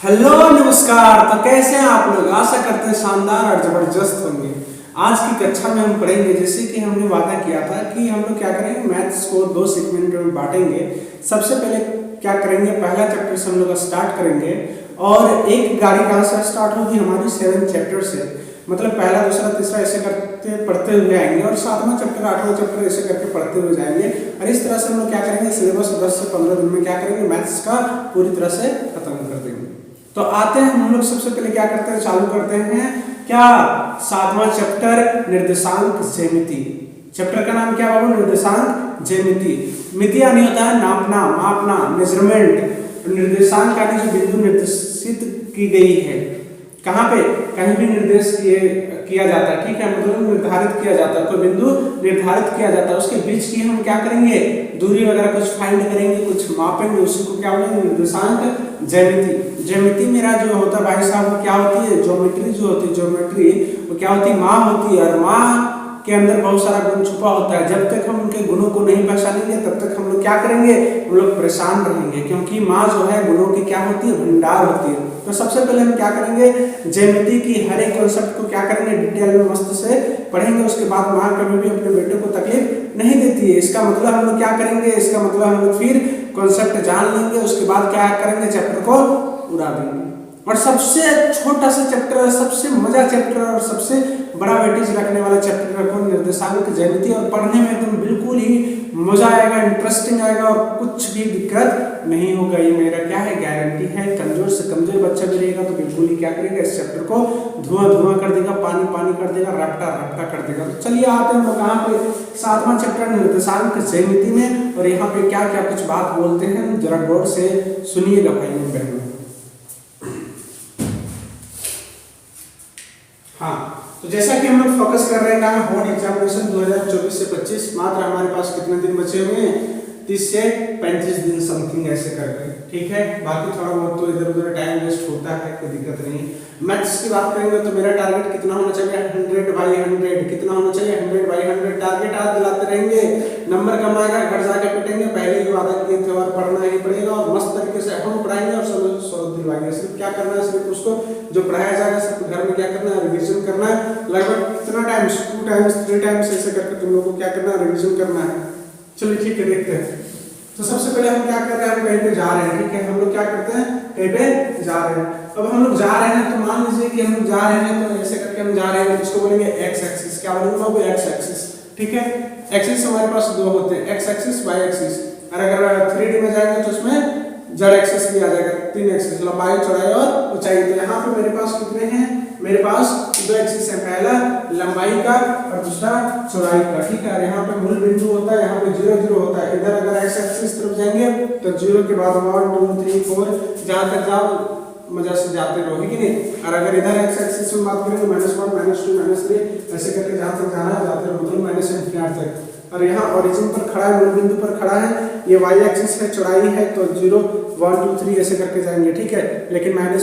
Hello नमस्कार। तो कैसे हैं आप लोग? आशा करते हैं शानदार और जबरदस्त होंगे। आज की कक्षा में हम पढ़ेंगे, जैसे कि हमने वादा किया था कि हम लोग क्या करेंगे, मैथ्स को दो सेगमेंट में बांटेंगे। सबसे पहले क्या करेंगे, पहला चैप्टर से हम लोग स्टार्ट करेंगे और एक गाड़ी कहाँ से स्टार्ट होगी, हमारी 7 चैप्टर से। मतलब पहला दूसरा तीसरा ऐसे करते पढ़ते हुए आएंगे और 7वां चैप्टर 8वां चैप्टर ऐसे करके पढ़ते हुए जाएंगे। और इस तरह से हम लोग क्या करेंगे, सिलेबस 10 से 15 दिन में क्या करेंगे, मैथ्स का पूरी तरह से खत्म कर देंगे। तो आते हैं हम लोग, सबसे पहले क्या करते हैं, चालू करते हैं क्या 7वां चैप्टर निर्देशांक ज्यामिति। चैप्टर का नाम क्या बाबू? निर्देशांक ज्यामिति। मिति यानी होता है नापना, मापना, मेजरमेंट। निर्देशांक यानी जो बिंदु निर्देशित की गई है, कहाँ पे, कहीं भी निर्देश किया जाता है, ठीक है, मतलब निर्धारित किया जाता है, कोई बिंदु निर्धारित किया जाता है, उसके बीच की हम क्या करेंगे, दूरी वगैरह कुछ फाइंड करेंगे, कुछ मापेंगे, उसी को क्या बोलेंगे, निर्देशांक ज्यामिति। ज्यामिति मेरा जो होता है भाई साहब, वो क्या होती है, ज्योमेट्री जो होती है, ज्योमेट्री वो क्या होती है, माँ होती है। और माँ के अंदर बहुत सारा गुण छुपा होता है। जब तक हम उनके गुणों को नहीं पहचानेंगे तब तक हम लोग क्या करेंगे, हम लोग परेशान रहेंगे, क्योंकि माँ जो है गुणों की क्या होती है, भंडार होती है। तो सबसे पहले हम क्या करेंगे, ज्यामिति की हर एक कॉन्सेप्ट को क्या करेंगे, डिटेल में मस्त से पढ़ेंगे। उसके बाद माँ कभी भी अपने बेटे को तकलीफ नहीं देती है। इसका मतलब हम लोग क्या करेंगे, इसका मतलब हम लोग फिर कॉन्सेप्ट जान लेंगे, उसके बाद क्या करेंगे, चैप्टर को उड़ा देंगे। और सबसे छोटा सा चैप्टर, सबसे मजा चैप्टर और सबसे बड़ा वेटेज रखने वाला चैप्टर रखो, निर्देशांक ज्यामिति। और पढ़ने में एकदम बिल्कुल ही मजा आएगा, इंटरेस्टिंग आएगा और कुछ भी दिक्कत नहीं होगा। ये मेरा क्या है, गारंटी है। कमजोर से कमजोर बच्चा भी रहेगा तो बिल्कुल ही क्या करेगा, इस चैप्टर को धुआं धुआं कर देगा, पानी पानी कर देगा, रपटा रपटा कर देगा। तो चलिए आते हैं कहाँ पे, 7वां चैप्टर निर्देशांक ज्यामिति में। और यहाँ पे क्या क्या कुछ बात बोलते हैं, जरा गौर से सुनिएगा भाइयों बहनों। हाँ, तो जैसा कि हम लोग फोकस कर रहे हैं बोर्ड एग्जामिनेशन 2024 से 25, मात्र हमारे पास कितने दिन बचे हुए हैं, 30 से 35 दिन समथिंग ऐसे करके, ठीक है। बाकी थोड़ा बहुत तो इधर उधर टाइम वेस्ट होता है, कोई दिक्कत नहीं। मैथ्स की बात करेंगे तो मेरा टारगेट कितना होना चाहिए, 100/100। कितना होना चाहिए, 100/100 टारगेट। आज दिलाते रहेंगे, नंबर कम आएगा, घर जाके पिटेंगे। पहले ही वादा किए थे और पढ़ना ही पड़ेगा और मस्त तरीके से हम पढ़ाएंगे और सब दिलवाएंगे। सिर्फ क्या करना है, सिर्फ उसको जो पढ़ाया जाएगा सिर्फ घर में क्या करना है, रिविजन करना है। लगभग कितना टाइम्स, 2 टाइम्स 3 टाइम्स ऐसे करके तुम लोगों को क्या करना है, रिविजन करना है। चलिए ठीक है, देखते हैं। तो सबसे पहले हम क्या कर रहे हैं, हम कहीं पे जा रहे हैं, ठीक है। हम लोग क्या करते हैं, कहीं पे जा रहे हैं। अब हम लोग जा रहे हैं तो मान लीजिए कि हम लोग जा रहे हैं, तो ऐसे करके हम जा रहे हैं, इसको बोलेंगे एक्स एक्सिस। क्या बोलेंगे वो, एक्स एक्सिस, ठीक है। एक्सिस हमारे पास दो होते हैं, एक्स एक्सिस, वाई एक्सिस। और अगर 3D में जाएंगे तो उसमें जेड एक्सिस भी आ जाएगा। 3 एक्सिस, लंबाई चौड़ाई और ऊंचाई। तो यहाँ पे मेरे पास कितने हैं, मेरे पास 2 एक्सिस है, पहला लंबाई का और दूसरा चौड़ाई का, ठीक है। और यहाँ पे मूल बिंदु होता है, यहाँ पे 0 0 होता है। इधर अगर एक्स एक्सिस तरफ जाएंगे तो 0 के बाद 1 2 3 4 जहाँ तक जाओ मजा से जाते रहोगे कि नहीं। और अगर इधर एक्स एक्सिस में बात करें तो -1 -2 -3 ऐसे करके जहाँ तक जाना है जाते रहो, मतलब -∞ तक। और यहाँ ओरिजिन पर खड़ा है, मूल बिंदु पर खड़ा है, ये वाई एक्सिस है, चौड़ाई है, तो 0 1 2 3 ऐसे करके जाएंगे, ठीक है। लेकिन -1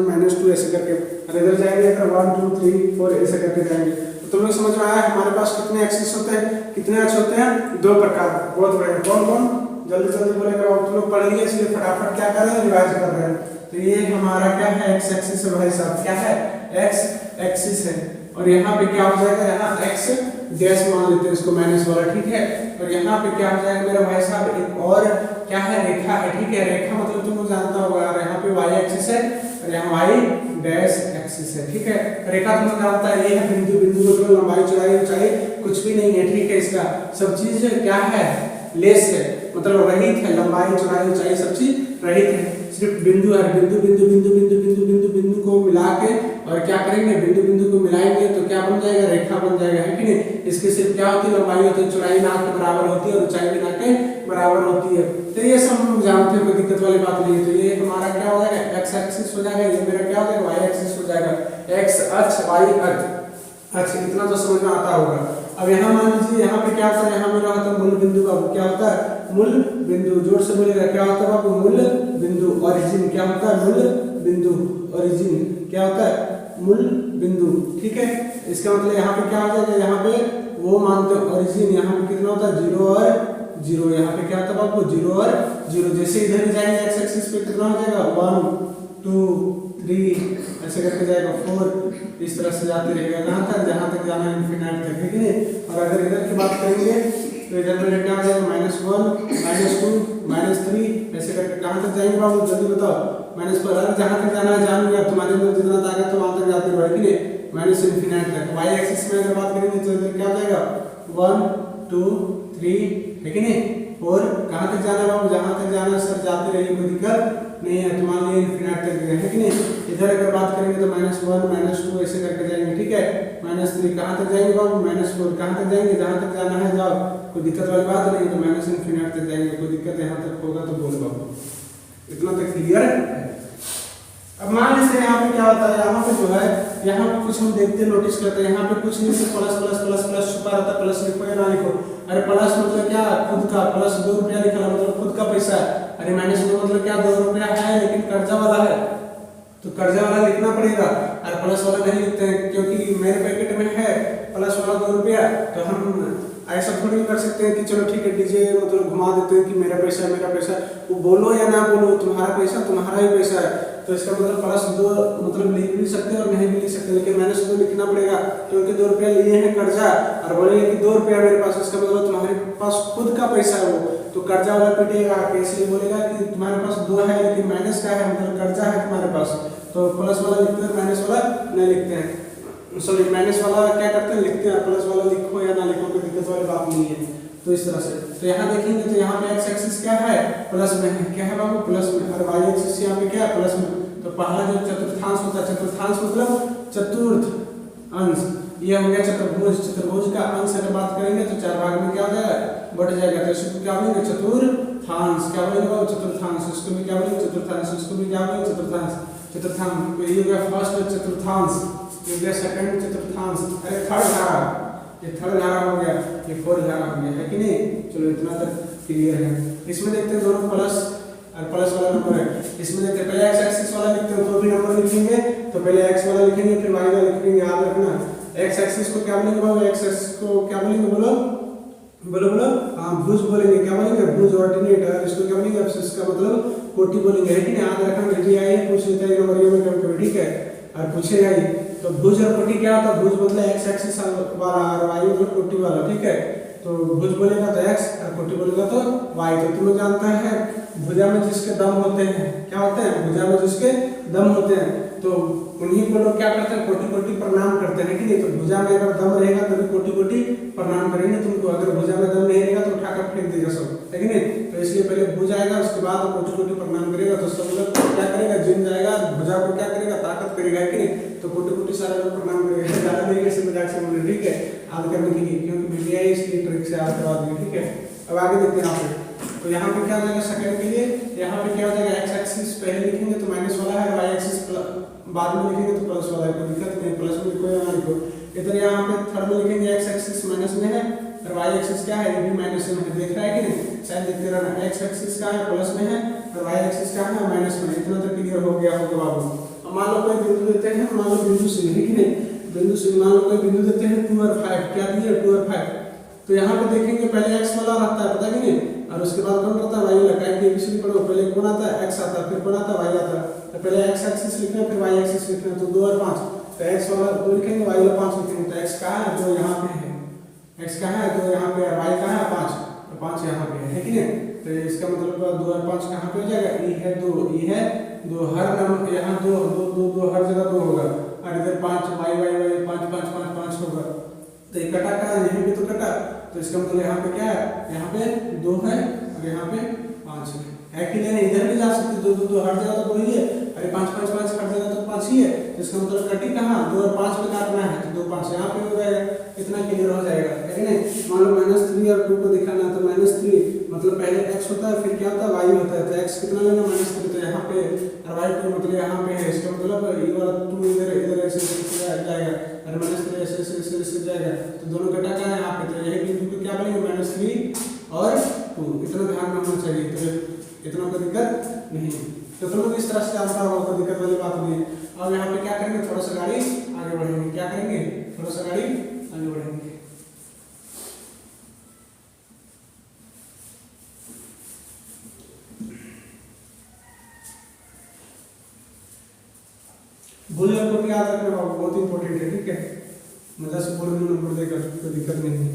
-2 ऐसे करके, और इधर जाएंगे तो 1 2 3 4 ऐसे करके जाएंगे। तो तुम लोग समझ में आया हमारे पास कितने एक्सिस होते हैं, कितने अक्ष होते हैं, 2 प्रकार। बहुत बढ़िया, कौन कौन, जल्दी जल्दी बोलेगा। और तुम लोग पढ़ लिए इसलिए फटाफट क्या कर रहे हैं, रिवाइज कर रहे हैं। तो ये हमारा क्या है, एक्स एक्सिस है भाई साहब, क्या है, एक्स एक्सिस है। और यहाँ पे क्या हो जाएगा, यहाँ एक्स डैश मान लेते हैं इसको, माइनस वाला, ठीक है। और यहाँ पे क्या हो जाएगा मेरा भाई साहब, एक और क्या है, रेखा है, ठीक है। रेखा मतलब तुम लोग जानता होगा यार, यहाँ पे वाई एक्सिस है और यहाँ वाई डैश एक्सिस है, ठीक है। रेखा तुम लोग जानता है, ये है बिंदु, बिंदु को लंबाई चौड़ाई ऊंचाई कुछ भी नहीं है, ठीक है। इसका सब चीज क्या है, लेस है, मतलब रहित है, लंबाई चौड़ाई ऊंचाई सब चीज रहित है। सिर्फ बिंदु है, बिंदु बिंदु बिंदु बिंदु बिंदु बिंदु बिंदु को मिला के और क्या करेंगे, बिंदु बिंदु को मिलाएंगे तो क्या बन जाएगा, रेखा बन जाएगा, है कि नहीं। इसकी सिर्फ क्या होती है, लंबाई होती है, चौड़ाई ना के बराबर होती है और ऊंचाई भी ना के बराबर होती है। तो ये सब हम जानते हैं, कोई दिक्कत वाली बात नहीं है। तो ये हमारा क्या हो जाएगा, एक्स एक्सिस हो जाएगा, ये मेरा क्या हो जाएगा, वाई एक्सिस हो जाएगा। एक्स अक्ष, वाई अक्ष। अच्छा, इतना तो समझ में आता होगा। अब यहाँ मान लीजिए, यहाँ पे क्या होता है, यहाँ मेरा होता है मूल बिंदु बाबू, क्या होता है, मूल बिंदु। जोर से बोलेगा, क्या होता है बाबू, मूल बिंदु। ओरिजिन क्या होता है, मूल बिंदु। ओरिजिन क्या होता है, मूल बिंदु, ठीक है। इसका मतलब यहाँ पे क्या हो जाएगा, यहाँ पे वो मानते हैं ओरिजिन, यहाँ पे कितना होता है, 0 और 0। यहाँ पे क्या होता है बाबू, 0 और 0। जैसे इधर जाएंगे एक्स एक्सिस पे कितना हो जाएगा, 1 2 3 ऐसे करके जाएगा 4, इस तरह से जाते रहेगा कहाँ तक, जहाँ तक जाना है इनफिनाइट तक, है कि नहीं। और अगर इधर की बात करेंगे तो इधर में क्या हो जाएगा -1 -2 -3 ऐसे करके कहाँ तक जाएंगे बाबू जल्दी बताओ। -4 अगर जहाँ तक जाना है जान लिया, तुम्हारे अंदर जितना ताकत है वहाँ तक जाते रहो, है कि नहीं, माइनस इनफिनाइट तक। वाई एक्सिस में अगर बात करेंगे तो इधर क्या हो जाएगा 1 2 3, है कि नहीं। 4 कहाँ तक जाना है बाबू, जहाँ तक जाना सर जाते रहिए, कोई दिक्कत नहीं है, तुम्हारे लिए इनफिनाइट तक गए, है कि नहीं। इधर अगर बात करेंगे तो -1 -2 ऐसे करके जाएंगे, ठीक है। -3 कहाँ तक जाएंगे बाबू, -4 कहाँ तक जाएंगे, जहाँ तक जाना है जाओ, कोई दिक्कत वाली बात नहीं। तो माइनस इनफिनाइट तक जाएंगे, कोई दिक्कत यहाँ तक होगा तो बोलो बाबू, इतना तक क्लियर है। अब मान लीजिए यहाँ पे क्या होता है, यहाँ पे जो है यहाँ पे कुछ हम देखते हैं, नोटिस करते हैं, यहाँ पे कुछ नहीं से प्लस प्लस प्लस प्लस छुपा रहता है, प्लस लिखो या ना लिखो। अरे प्लस मतलब क्या, खुद का, प्लस 2 रुपया लिखा मतलब खुद का पैसा है। अरे माइनस में मतलब क्या, 2 रुपया है लेकिन कर्जा वाला है, तो कर्जा वाला लिखना पड़ेगा। और प्लस वाला नहीं लिखते हैं क्योंकि मेरे पैकेट में है प्लस वाला 2 रुपया, तो हम ऐसा थोड़ी कर सकते हैं कि चलो ठीक है डीजे मतलब घुमा देते हैं कि मेरा पैसा, वो बोलो या ना बोलो तुम्हारा पैसा तुम्हारा ही पैसा है। तो इसका मतलब +2 मतलब लिख भी सकते हैं और नहीं भी लिख सकते, लेकिन -2 लिखना पड़ेगा क्योंकि 2 रुपया लिए हैं कर्जा, और बोलेंगे कि 2 रुपया मेरे पास, इसका मतलब तुम्हारे पास खुद का पैसा है वो, तो कर्जा वाला पिटेगा, इसलिए बोलेगा कि तुम्हारे पास 2 है लेकिन माइनस का है, मतलब कर्जा है तुम्हारे पास, तो प्लस वाला लिखते हैं, माइनस वाला नहीं लिखते हैं। सॉरी माइनस वाला क्या करते हैं, लिखते हैं, प्लस वाला लिखो या ना लिखो कोई दिक्कत वाली बात नहीं है। तो इस तरह से तो यहाँ देखेंगे तो यहाँ पे एक्स एक्सिस क्या है, प्लस में है, क्या है बाबू प्लस में, और वाई एक्सिस यहाँ पे क्या है प्लस में। तो पहला जो चतुर्थांश होता है, चतुर्थांश मतलब चतुर्थ अंश, ये हो गया चतुर्भुज। चतुर्भुज का अंश अगर बात करेंगे तो 4 भाग में क्या हो जाएगा, बढ़ जाएगा, तो इसको क्या बोलेंगे चतुर्थांश, क्या बोलेंगे बाबू चतुर्थांश, इसको भी क्या बोलेंगे चतुर्थांश, इसको भी क्या बोलेंगे चतुर्थांश। चतुर्थांश ये हो गया फर्स्ट चतुर्थांश, ये हो गया सेकंड चतुर्थांश, अरे थर्ड धारा, ये थर्ड धारा हो गया, ये फोर्थ धारा हो गया, है कि नहीं। चलो इतना तक क्लियर है। इसमें देखते हैं दोनों प्लस और प्लस वाला नंबर है। इसमें देखते हैं पहले एक्स एक्सिस वाला लिखते हैं, तो भी नंबर लिखेंगे तो पहले एक्स वाला लिखेंगे फिर वाई वाला लिखेंगे, याद रखना। एक्स एक्सिस को क्या बोलेंगे बाबू, एक्स एक्सिस को क्या बोलेंगे, बोलो बोलो बोलो, हाँ भुज बोलेंगे, क्या बोलेंगे भुज ऑर्डिनेट, इसको क्या बोलेंगे एक्सिस का मतलब कोटि बोलेंगे, है कि नहीं। याद रखना जी आई पूछ लेता है नंबर में कभी, ठीक है, और पूछेगा ही। तो भुज और कोटि क्या होता है, भुज मतलब एक्स एक्सिस वाला और वाई मतलब कोटि वाला, ठीक है। तो भुज बोलेगा तो एक्स और कोटि बोलेगा तो वाई। तो तुम लोग जानता है भुजा में जिसके दम होते हैं, क्या होते हैं, भुजा में जिसके दम होते हैं, तो उन्हीं को लोग क्या करते हैं, कोटि कोटि प्रणाम करते हैं, कि नहीं। तो भुजा में अगर दम रहेगा तभी कोटि कोटि प्रणाम करेंगे तुमको, अगर भुजा में दम नहीं रहेगा तो उठाकर फेंक देगा सब, है कि नहीं। तो इसलिए पहले भुज आएगा उसके बाद कोटि कोटि प्रणाम करेगा, तो सब लोग क्या करेगा, जिम जाएगा, भुजा को क्या करेगा, ताकत करेगा, है कि नहीं। तो कोटि कोटि सारे लोग प्रणाम करेगा, ज्यादा नहीं कैसे मजाक से बोले, ठीक है, याद करने के लिए, क्योंकि वीडियो है इसलिए ट्रिक से याद करवा देंगे, ठीक है। अब आगे देखते हैं यहाँ पे, तो यहाँ पे क्या हो जाएगा सेकंड के लिए, यहाँ पे क्या हो जाएगा एक्स एक्सिस पहले लिखेंगे तो माइनस वाला है, वाई एक्सिस बाद में लिखेंगे तो प्लस वाला है, कोई दिक्कत नहीं, प्लस में लिखो या ना लिखो। इधर यहाँ पे थर्ड में लिखेंगे एक्स एक्सिस माइनस में है और वाई एक्सिस क्या है, ये भी माइनस में है, देख रहा है कि नहीं, शायद देखते रहना। एक्स एक्सिस का है प्लस में है और वाई एक्सिस का है माइनस में, इतना तो क्लियर हो गया होगा बाबू। अब मान लो कोई बिंदु देते हैं, मान लो बिंदु सी, है कि नहीं, बिंदु सी, मान लो कोई बिंदु देते हैं 2 और 5, क्या दिए 2 और 5, तो यहाँ पे देखेंगे पहले x वाला रहता है, पता है कि नहीं, और उसके बाद कौन रहता है y वाला, क्या कि एबीसीडी पढ़ो, पहले कौन आता है x आता है, फिर कौन आता है y आता है, तो पहले x एक्सिस लिखना है फिर y एक्सिस लिखना है, तो 2 और 5, तो x वाला 2 लिखेंगे y वाला 5 लिखेंगे, तो x कहाँ है, 2 यहाँ पे है, x कहाँ है 2 यहाँ पे है, y कहाँ है 5, तो 5 यहाँ पे है कि नहीं। तो इसका मतलब 2 और 5 कहाँ पे हो जाएगा, e है 2, e है 2, हर नंबर यहाँ 2 2 2 2 हर जगह 2 होगा, और इधर 5 y y y 5 5 5 5 होगा, तो ये कटा कहाँ, यहीं पे तो कटा, तो इसका मतलब यहाँ पे क्या है, यहाँ पे 2 है और यहाँ पे 5 है कि नहीं। इधर भी जा सकते 2 2 2 हर जगह तो 2 ही है, अरे 5 5 5 हर जगह तो 5 ही है, तो इसका मतलब कटी कहाँ, 2 और 5 में काटना है, तो 2 5 यहाँ पे हो जाएगा, इतना क्लियर हो जाएगा, है कि नहीं। मान लो -3 और 2 को दिखाना है, तो -3 मतलब पहले x होता है फिर क्या होता है y होता है, तो x कितना लेना -3, तो यहाँ पे और y को मतलब यहाँ पे है, इसका मतलब ये वाला 2 इधर इधर ऐसे जाएगा और -3 ऐसे ऐसे जाएगा, तो दोनों कटा का है यहाँ पे, तो यही बिंदु को क्या बोलेंगे -3 और 2, इतना ध्यान में होना चाहिए, तो इतना कोई दिक्कत नहीं है। तो तुम लोग इस तरह से जानता होगा, कोई दिक्कत वाली बात नहीं है। अब यहाँ पे क्या करेंगे, थोड़ा सा गाड़ी आगे बढ़ेंगे, क्या करेंगे, थोड़ा सा गाड़ी आगे बढ़ेंगे। भूल जाओ तो याद रखना बाबू, बहुत इंपॉर्टेंट है, ठीक है। मजा से बोर्ड में नंबर देगा, कोई दिक्कत नहीं है,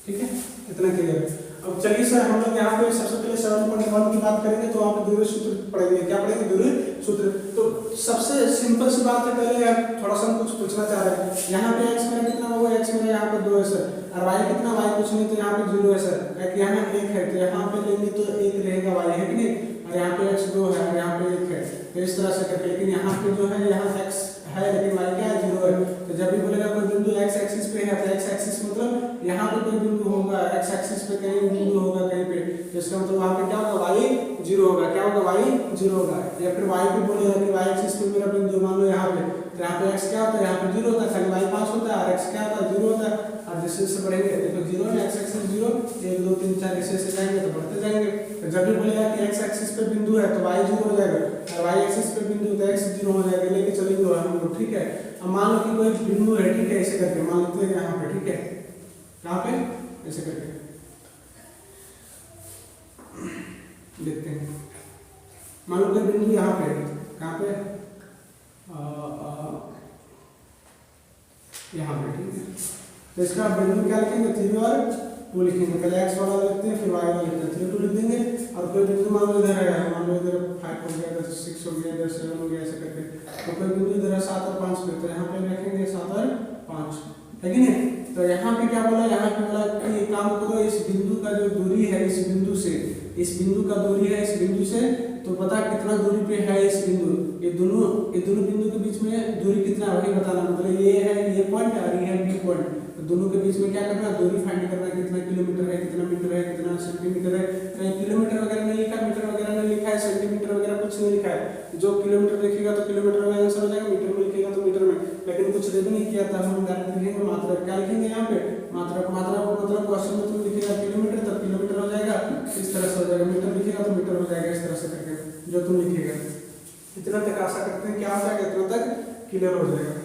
ठीक है, इतना क्लियर है। अब चलिए सर हम लोग यहाँ पे सबसे पहले 7.1 की बात करेंगे, तो वहाँ पे ध्रुवीय सूत्र पढ़ेंगे। क्या पढ़ेंगे? ध्रुवीय सूत्र। तो सबसे सिंपल सी बात है, पहले थोड़ा सा हम कुछ पूछना चाह रहे हैं। यहाँ पे x मेरा कितना होगा? x मेरा यहाँ पे 2 है सर, और y कितना? y कुछ नहीं, तो यहाँ पे 0 है सर। यहाँ 1 है, तो यहाँ पे लेंगे तो 1 रहेगा y, है कि नहीं? और यहाँ पे x 2 है और यहाँ पे 1 है, तो इस तरह से करके। लेकिन यहाँ पे जो है, यहाँ x है लेकिन y क्या है? 0 है। तो जब भी बोलेगा कोई बिंदु x एक्सिस पे है, तो x एक्सिस मतलब यहाँ पे कोई बिंदु होगा, x एक्सिस पे कहीं बिंदु होगा कहीं पे, तो इसका मतलब वहाँ पे क्या होगा? y 0 होगा। क्या होगा? y 0 होगा। या फिर y पे बोलेगा कि y एक्सिस पे मेरा बिंदु मान लो यहाँ पे, तो यहाँ पे x क्या होता है? यहाँ पे 0 होता है, खाली y 5 होता है, और x क्या होता है? 0 होता है। और जैसे जैसे बढ़ेंगे, देखो 0 है, x एक्सिस 0, 1 2 3 4 ऐसे ऐसे जाएंगे तो बढ़ते जाएंगे। तो जब भी बोलेगा कि x एक्सिस पे बिंदु है, तो y 0 हो जाएगा, और y एक्सिस पे बिंदु तो x 0 हो जाएगा। लेके चलेंगे हम लोग, ठीक है। अब मान लो कि कोई बिंदु है, ठीक है, ऐसे करके मान लेते हैं यहाँ पे, ठीक है, यहाँ पे ऐसे करके देखते हैं। मान लो कोई बिंदु यहाँ पे, कहाँ पे? यहाँ पे, ठीक है। तो इसका बिंदु क्या लिखेंगे? 3 और 2 लिखेंगे। पहले x वाला लिखते हैं, फिर y वाला लिखते हैं, 3 2 लिख देंगे। और कोई बिंदु मान लो इधर है, मान लो इधर 5 हो गया, इधर 6 हो गया, इधर 7 हो गया, ऐसे करके। तो कोई बिंदु इधर है 7 और 5 पे, तो यहाँ पे रखेंगे 7 और 5, है कि नहीं? तो यहाँ पे क्या बोला? यहाँ पे बोला कि ये काम करो, इस बिंदु का जो दूरी है, इस बिंदु से, इस बिंदु का दूरी है इस बिंदु से, तो पता कितना दूरी पे है इस बिंदु, ये दोनों बिंदु के बीच में दूरी कितना है वही बताना। मतलब ये है ये पॉइंट और ये है बी पॉइंट, तो दोनों के बीच में क्या करना? दूरी फाइंड करना, कितना किलोमीटर है, कितना मीटर है, कितना सेंटीमीटर है। कहीं किलोमीटर वगैरह नहीं लिखा, मीटर वगैरह नहीं लिखा है, सेंटीमीटर वगैरह कुछ नहीं लिखा है। जो किलोमीटर लिखेगा तो किलोमीटर में आंसर हो जाएगा, मीटर में लिखेगा तो मीटर में। लेकिन कुछ रेड नहीं किया था, हम डायरेक्ट लिखेंगे मात्रा। क्या लिखेंगे यहाँ पे? मात्रा। मात्रा को मतलब क्वेश्चन में तुम लिखेगा किलोमीटर, तो किलोमीटर हो जाएगा, इस तरह से हो जाएगा। मीटर लिखेगा तो मीटर हो जाएगा, इस तरह से करके जो तुम लिखेगा। इतना तक आशा करते हैं क्या हो जाएगा, इतना तक क्लियर हो जाएगा।